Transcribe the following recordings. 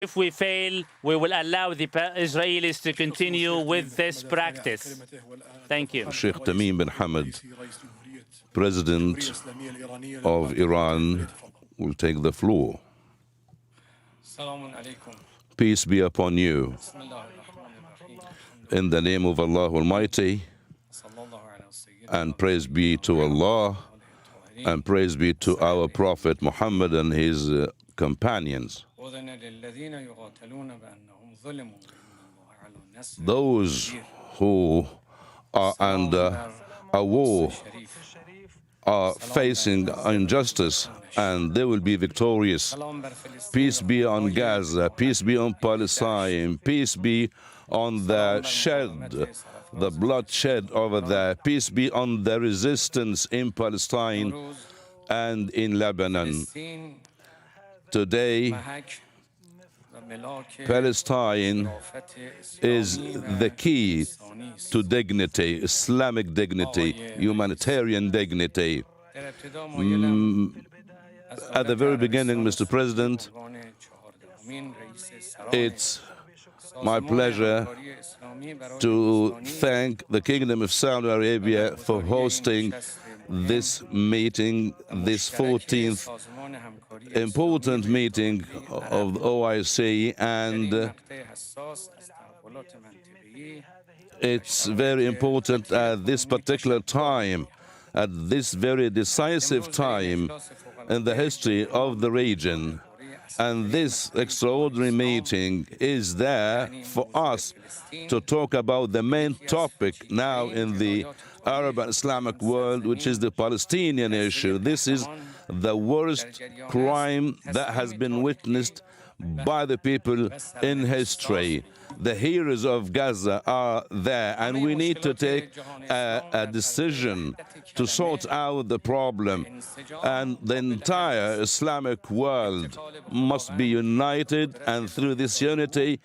If we fail, we will allow the Israelis to continue with this practice. Thank you. Sheikh Tamim bin Hamad, President of Iran, will take the floor. Peace be upon you. In the name of Allah Almighty, and praise be to Allah, and praise be to our Prophet Muhammad and his companions. Those who are under a war are facing injustice, and they will be victorious. Peace be on Gaza, peace be on Palestine, peace be on the bloodshed over there, peace be on the resistance in Palestine and in Lebanon. Today, Palestine is the key to dignity, Islamic dignity, humanitarian dignity. At the very beginning, Mr. President, it's my pleasure to thank the Kingdom of Saudi Arabia for hosting this meeting, this 14th important meeting of the OIC, and it's very important at this particular time, at this very decisive time in the history of the region. And this extraordinary meeting is there for us to talk about the main topic now in the Arab and Islamic world, which is the Palestinian issue. This is the worst crime that has been witnessed by the people in history. The heroes of Gaza are there, and we need to take a decision to sort out the problem. And the entire Islamic world must be united, and through this unity,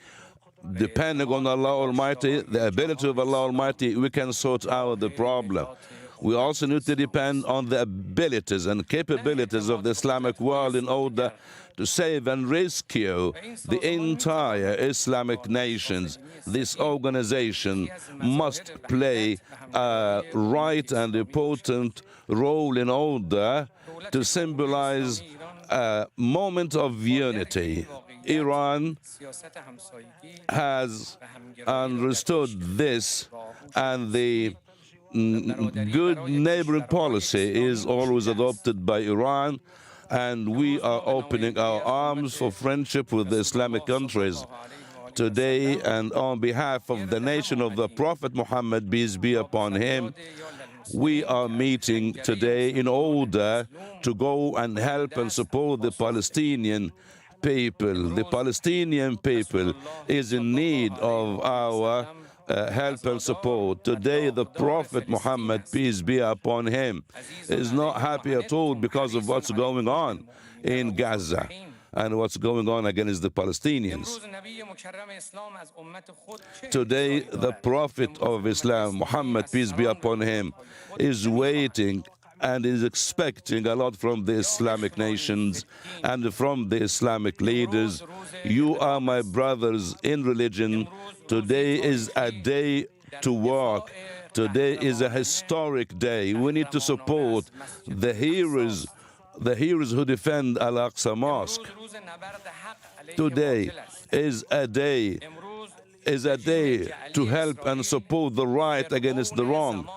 depending on Allah Almighty, the ability of Allah Almighty, we can sort out the problem. We also need to depend on the abilities and capabilities of the Islamic world in order to save and rescue the entire Islamic nations. This organization must play a right and important role in order to symbolize a moment of unity. Iran has understood this, and the good neighboring policy is always adopted by Iran, and we are opening our arms for friendship with the Islamic countries. Today, and on behalf of the nation of the Prophet Muhammad, peace be upon him, we are meeting today in order to go and help and support the Palestinian people. The Palestinian people is in need of our help and support. Today, the Prophet Muhammad, peace be upon him, is not happy at all because of what's going on in Gaza and what's going on against the Palestinians. Today, the Prophet of Islam, Muhammad, peace be upon him, is waiting and is expecting a lot from the Islamic nations and from the Islamic leaders. You are my brothers in religion. Today is a day to work. Today is a historic day. We need to support the heroes who defend Al-Aqsa Mosque. Today is a day to help and support the right against the wrong.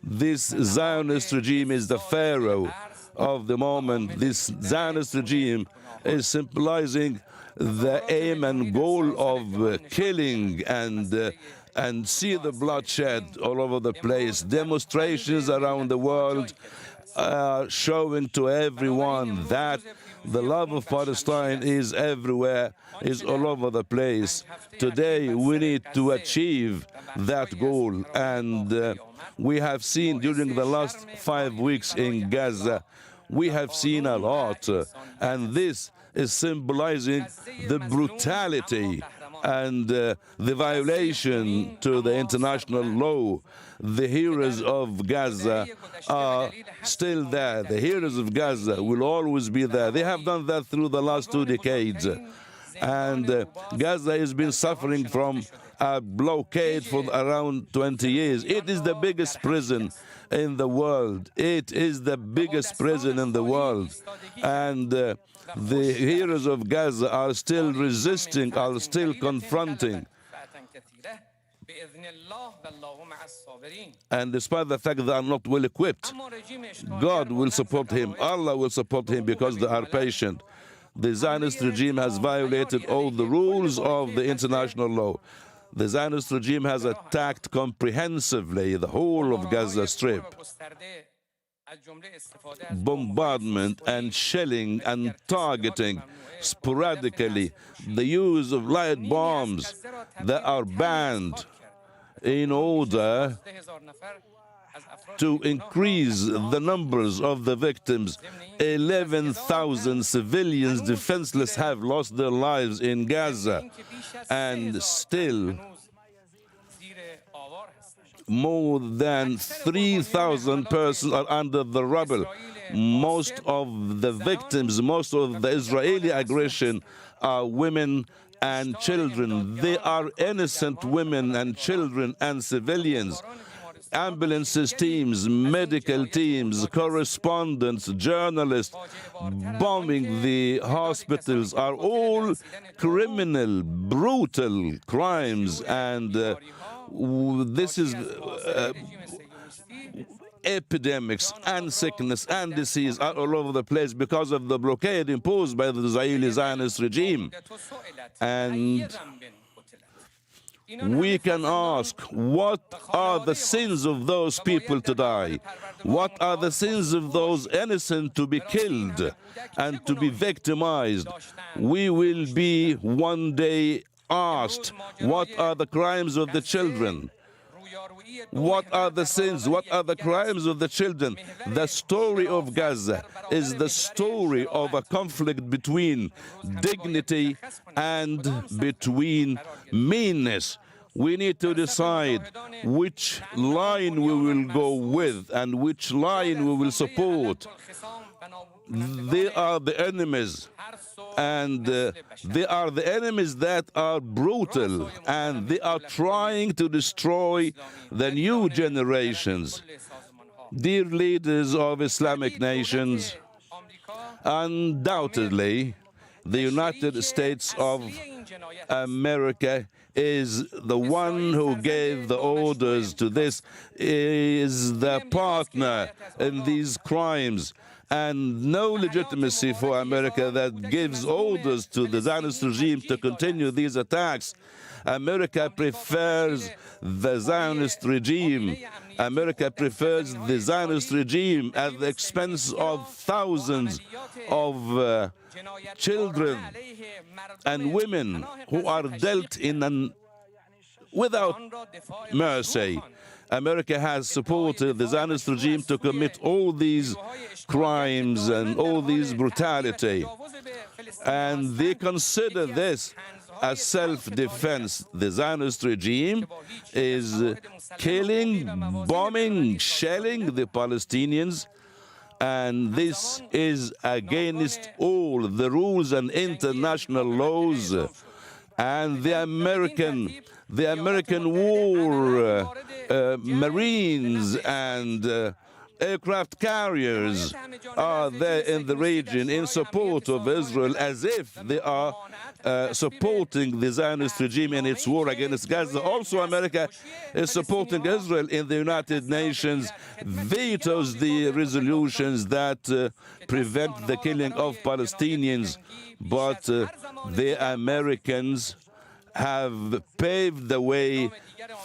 This Zionist regime is the pharaoh of the moment. This Zionist regime is symbolizing the aim and goal of killing and see the bloodshed all over the place. Demonstrations around the world are showing to everyone that the love of Palestine is everywhere, is all over the place. Today we need to achieve that goal, and we have seen during the last 5 weeks in Gaza, we have seen a lot, and this is symbolizing the brutality and the violation to the international law. The heroes of Gaza are still there. The heroes of Gaza will always be there. They have done that through the last 2 decades. And Gaza has been suffering from a blockade for around 20 years. It is the biggest prison in the world. It is the biggest prison in the world. And the heroes of Gaza are still resisting, are still confronting. And despite the fact they are not well equipped, God will support him. Allah will support him because they are patient. The Zionist regime has violated all the rules of the international law. The Zionist regime has attacked comprehensively the whole of Gaza Strip. Bombardment and shelling and targeting sporadically, the use of light bombs that are banned in order to increase the numbers of the victims. 11,000 civilians, defenseless, have lost their lives in Gaza, and still more than 3,000 persons are under the rubble. Most of the victims, most of the Israeli aggression are women and children. They are innocent women and children and civilians. Ambulances teams, medical teams, correspondents, journalists bombing the hospitals are all criminal, brutal crimes, and this is epidemics and sickness and disease are all over the place because of the blockade imposed by the Israeli Zionist regime. And we can ask, what are the sins of those people to die? What are the sins of those innocent to be killed and to be victimized? We will be one day asked, what are the crimes of the children? What are the sins? What are the crimes of the children? The story of Gaza is the story of a conflict between dignity and between meanness. We need to decide which line we will go with and which line we will support. They are the enemies, and they are the enemies that are brutal, and they are trying to destroy the new generations. Dear leaders of Islamic nations, undoubtedly, the United States of America is the one who gave the orders to this, is the partner in these crimes, and no legitimacy for America that gives orders to the Zionist regime to continue these attacks. America prefers the Zionist regime. America prefers the Zionist regime at the expense of thousands of children and women who are dealt in without mercy. America has supported the Zionist regime to commit all these crimes and all these brutality. And they consider this as self-defense. The Zionist regime is killing, bombing, shelling the Palestinians, and this is against all the rules and international laws. And the American war Marines and aircraft carriers are there in the region in support of Israel, as if they are supporting the Zionist regime in its war against Gaza. Also, America is supporting Israel in the United Nations, vetoes the resolutions that prevent the killing of Palestinians. But the Americans have paved the way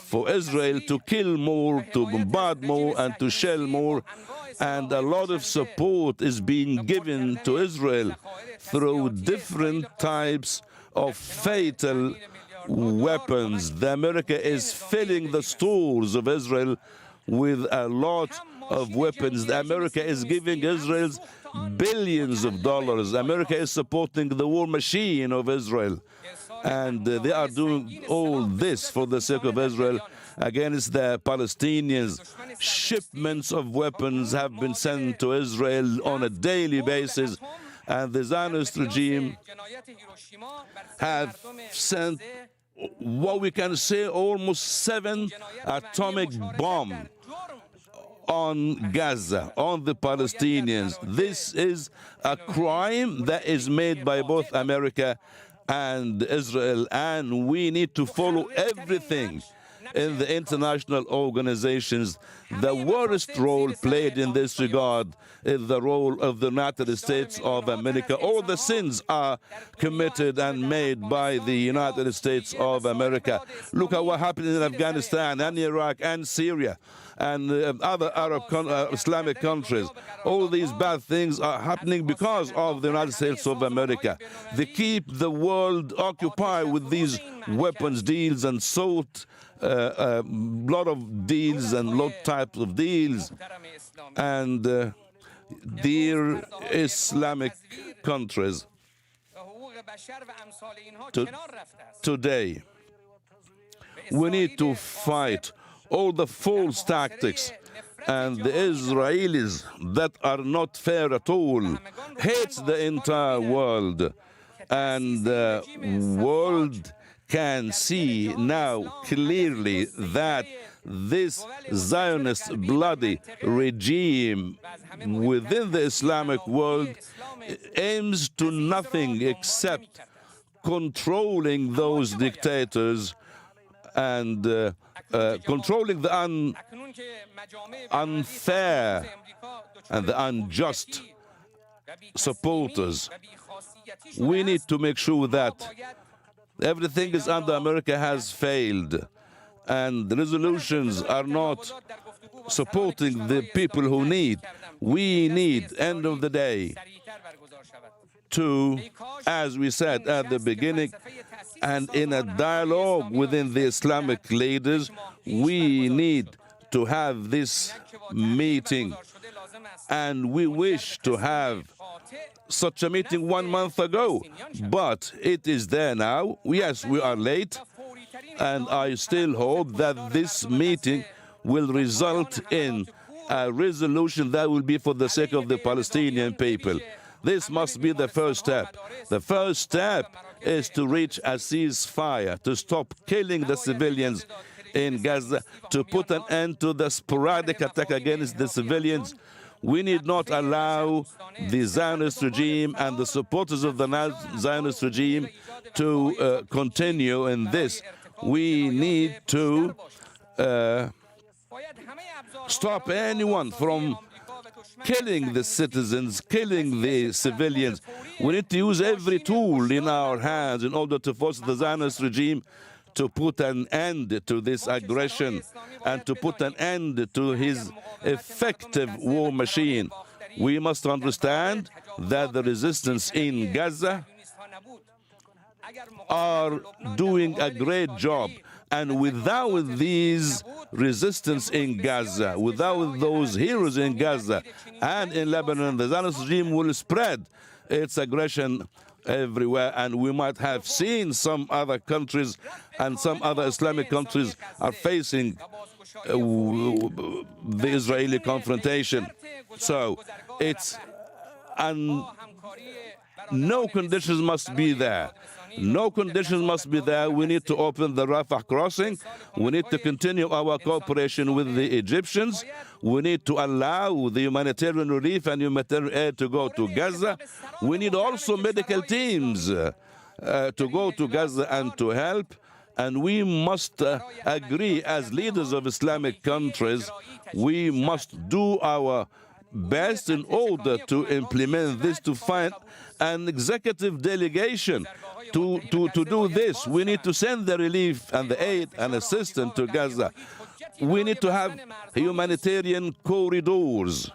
for Israel to kill more, to bombard more, and to shell more. And a lot of support is being given to Israel through different types of fatal weapons. The America is filling the stores of Israel with a lot of weapons. The America is giving Israel billions of dollars. America is supporting the war machine of Israel. And they are doing all this for the sake of Israel against the Palestinians. Shipments of weapons have been sent to Israel on a daily basis, And the Zionist regime have sent what we can say almost 7 atomic bombs on Gaza, on the Palestinians. This is a crime that is made by both America and Israel, and we need to follow everything in the international organizations. The worst role played in this regard is the role of the United States of America. All the sins are committed and made by the United States of America. Look at what happened in Afghanistan and Iraq and Syria and other Islamic countries. All these bad things are happening because of the United States of America. They keep the world occupied with these weapons deals and salt, lot of deals and lot types of deals. And dear Islamic countries, today we need to fight all the false tactics, and the Israelis that are not fair at all hates the entire world, and the world can see now clearly that this Zionist bloody regime within the Islamic world aims to nothing except controlling those dictators and controlling the unfair and the unjust supporters. We need to make sure that everything is under America has failed, and the resolutions are not supporting the people who need. We need, end of the day, to, as we said at the beginning, and in a dialogue within the Islamic leaders, we need to have this meeting. And we wish to have such a meeting 1 month ago, but it is there now. Yes, we are late, and I still hope that this meeting will result in a resolution that will be for the sake of the Palestinian people. This must be the first step. The first step is to reach a ceasefire, to stop killing the civilians in Gaza, to put an end to the sporadic attack against the civilians. We need not allow the Zionist regime and the supporters of the Zionist regime to continue in this. We need to stop anyone from killing the citizens, killing the civilians. We need to use every tool in our hands in order to force the Zionist regime to put an end to this aggression and to put an end to his effective war machine. We must understand that the resistance in Gaza are doing a great job. And without these resistance in Gaza, without those heroes in Gaza and in Lebanon, the Zionist regime will spread its aggression everywhere. And we might have seen some other countries and some other Islamic countries are facing the Israeli confrontation. So it's no conditions must be there. No conditions must be there. We need to open the Rafah crossing. We need to continue our cooperation with the Egyptians. We need to allow the humanitarian relief and humanitarian aid to go to Gaza. We need also medical teams to go to Gaza and to help. And we must agree as leaders of Islamic countries, we must do our best in order to implement this, to find an executive delegation to do this. We need to send the relief and the aid and assistance to Gaza. We need to have humanitarian corridors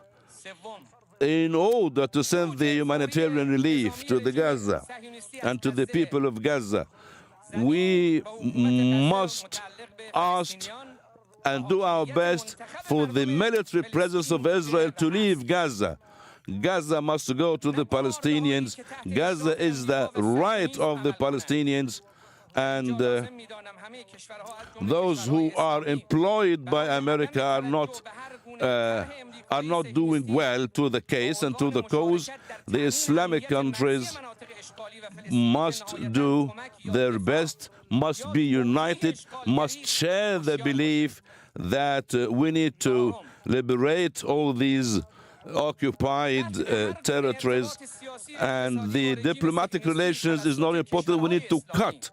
in order to send the humanitarian relief to the Gaza and to the people of Gaza. We must ask and do our best for the military presence of Israel to leave Gaza. Gaza must go to the Palestinians. Gaza is the right of the Palestinians, and those who are employed by America are not are not doing well to the case and to the cause. The Islamic countries must do their best, must be united, must share the belief that we need to liberate all these occupied territories, and the diplomatic relations is not important. We need to cut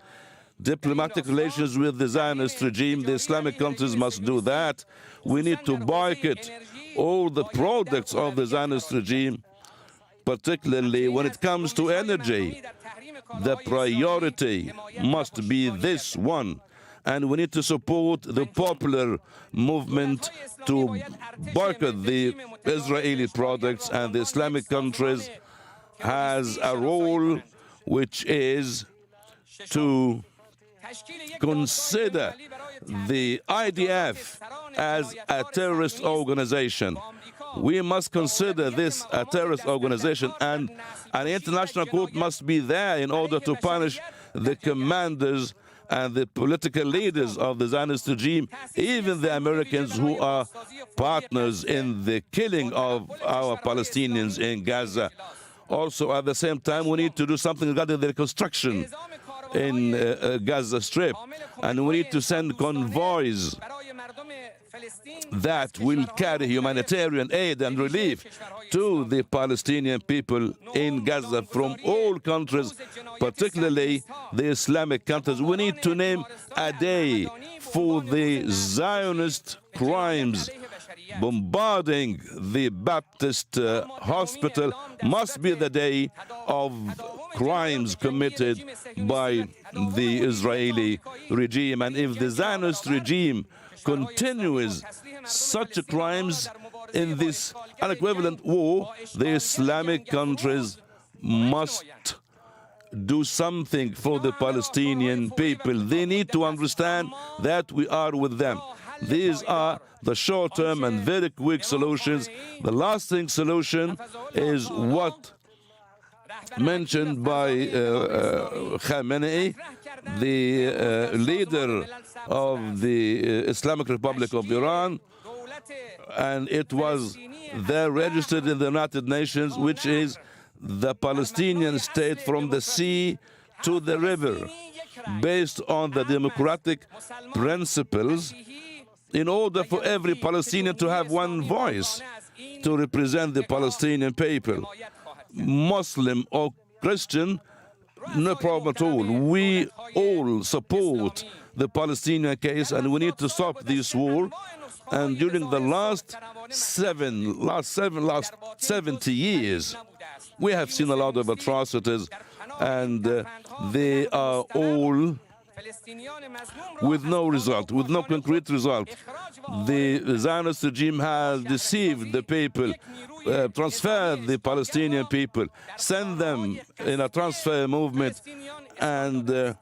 diplomatic relations with the Zionist regime. The Islamic countries must do that. We need to boycott all the products of the Zionist regime, particularly when it comes to energy. The priority must be this one. And we need to support the popular movement to boycott the Israeli products, and the Islamic countries has a role which is to consider the IDF as a terrorist organization. We must consider this a terrorist organization, and an international court must be there in order to punish the commanders and the political leaders of the Zionist regime, even the Americans who are partners in the killing of our Palestinians in Gaza. Also, at the same time, we need to do something regarding the reconstruction in Gaza Strip, and we need to send convoys that will carry humanitarian aid and relief to the Palestinian people in Gaza from all countries, particularly the Islamic countries. We need to name a day for the Zionist crimes. Bombarding the Baptist hospital must be the day of crimes committed by the Israeli regime. And if the Zionist regime continues such crimes in this unequivalent war, the Islamic countries must do something for the Palestinian people. They need to understand that we are with them. These are the short-term and very quick solutions. The lasting solution is what mentioned by Khamenei, the leader of the Islamic Republic of Iran, and it was there registered in the United Nations, which is the Palestinian state from the sea to the river, based on the democratic principles, in order for every Palestinian to have one voice to represent the Palestinian people. Muslim or Christian, no problem at all. We all support the Palestinian case, and we need to stop this war. And during the last 70 years, we have seen a lot of atrocities, and they are all with no result, with no concrete result. The Zionist regime has deceived the people, transferred the Palestinian people, sent them in a transfer movement, and a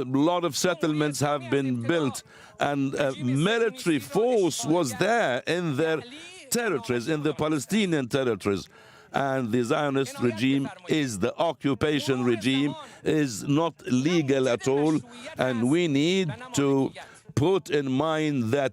lot of settlements have been built, and military force was there in their territories, in the Palestinian territories. And the Zionist regime is the occupation regime, is not legal at all. And we need to put in mind that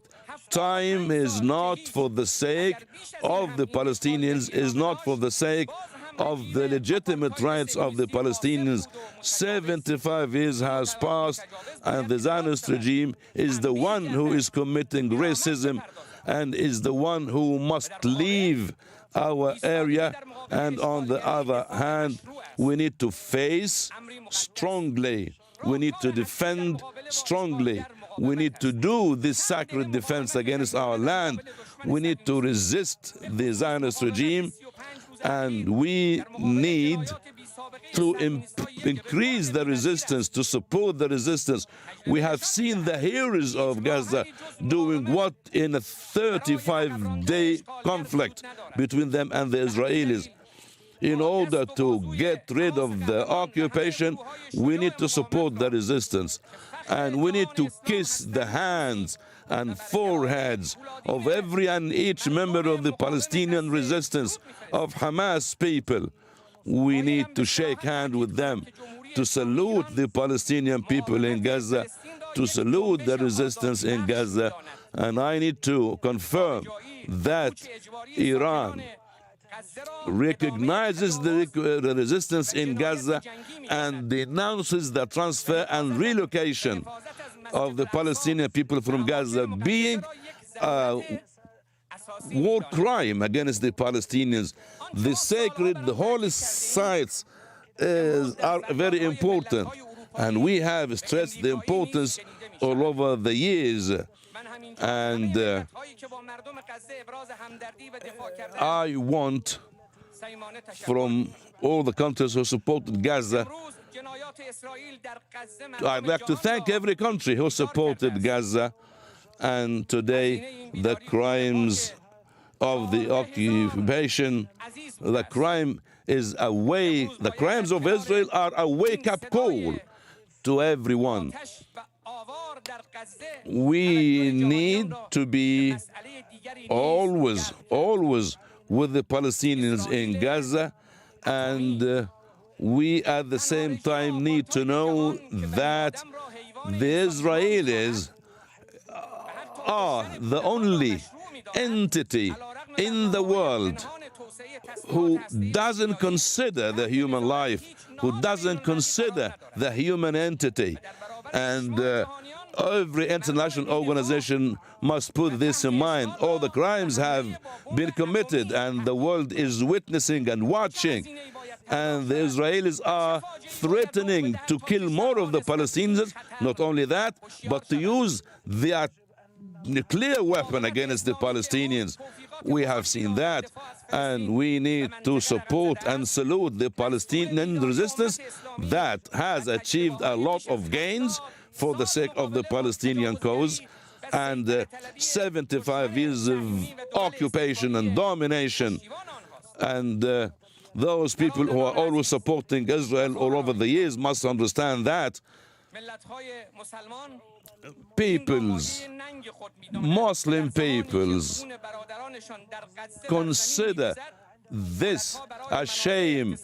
time is not for the sake of the Palestinians, is not for the sake of the legitimate rights of the Palestinians. 75 years has passed, and the Zionist regime is the one who is committing racism and is the one who must leave our area. And on the other hand, we need to face strongly, we need to defend strongly, we need to do this sacred defense against our land, we need to resist the Zionist regime, and we need to increase the resistance, to support the resistance. We have seen the heroes of Gaza doing what in a 35-day conflict between them and the Israelis. In order to get rid of the occupation, we need to support the resistance. And we need to kiss the hands and foreheads of every and each member of the Palestinian resistance, of Hamas people. We need to shake hands with them, to salute the Palestinian people in Gaza, to salute the resistance in Gaza, And I need to confirm that Iran recognizes the resistance in Gaza and denounces the transfer and relocation of the Palestinian people from Gaza being a war crime against the Palestinians. The sacred, the holy sites are very important, and we have stressed the importance all over the years. And I want from all the countries who supported Gaza, I'd like to thank every country who supported Gaza. And today, the crimes of the occupation, the crimes of Israel are a wake-up call to everyone. We need to be always with the Palestinians in Gaza, and we at the same time need to know that the Israelis are the only entity in the world who doesn't consider the human life, who doesn't consider the human entity. And every international organization must put this in mind. All the crimes have been committed, and the world is witnessing and watching. And the Israelis are threatening to kill more of the Palestinians. Not only that, but to use their nuclear weapon against the Palestinians. We have seen that, and we need to support and salute the Palestinian resistance that has achieved a lot of gains for the sake of the Palestinian cause. And 75 years of occupation and domination, and those people who are always supporting Israel all over the years must understand that Muslim peoples consider this a shame.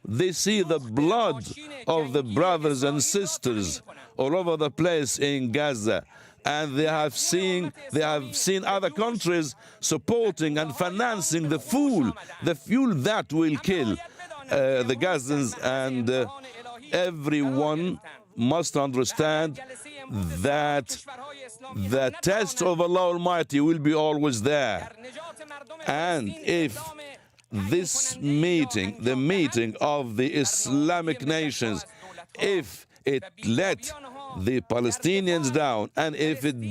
They see the blood of the brothers and sisters all over the place in Gaza, and they have seen other countries supporting and financing the fuel that will kill the Gazans, and everyone must understand that the test of Allah Almighty will be always there. And if this meeting, the meeting of the Islamic nations, if it let the Palestinians down, and if it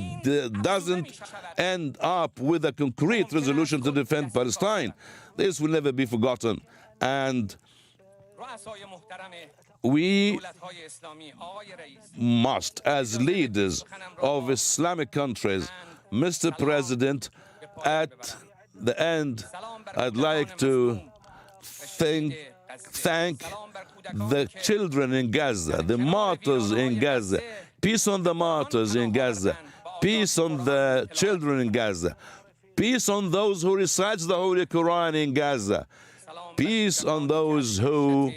doesn't end up with a concrete resolution to defend Palestine, this will never be forgotten. And we must, as leaders of Islamic countries, Mr. President, at the end, I'd like to thank the children in Gaza, the martyrs in Gaza. Peace on the martyrs in Gaza. Peace on the children in Gaza. Peace on those who recite the Holy Quran in Gaza. Peace on those who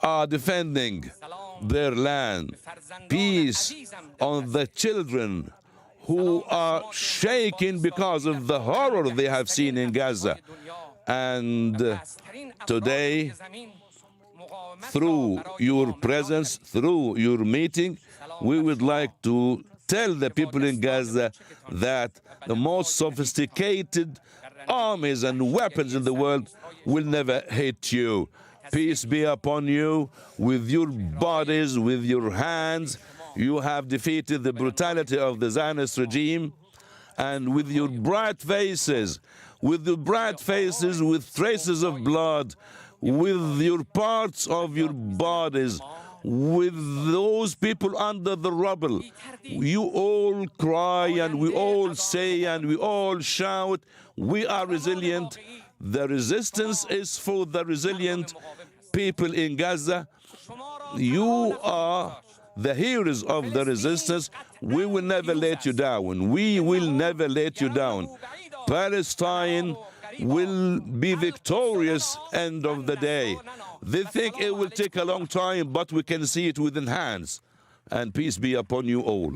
are defending their land. Peace on the children who are shaking because of the horror they have seen in Gaza. And today, through your presence, through your meeting, we would like to tell the people in Gaza that the most sophisticated armies and weapons in the world will never hit you. Peace be upon you. With your bodies, with your hands, you have defeated the brutality of the Zionist regime. And with your bright faces, with traces of blood, with your parts of your bodies, with those people under the rubble, you all cry and we all say and we all shout, we are resilient. The resistance is for the resilient people in Gaza. You are the heroes of the resistance. We will never let you down. We will never let you down. Palestine will be victorious end of the day. They think it will take a long time, but we can see it within hands. And peace be upon you all.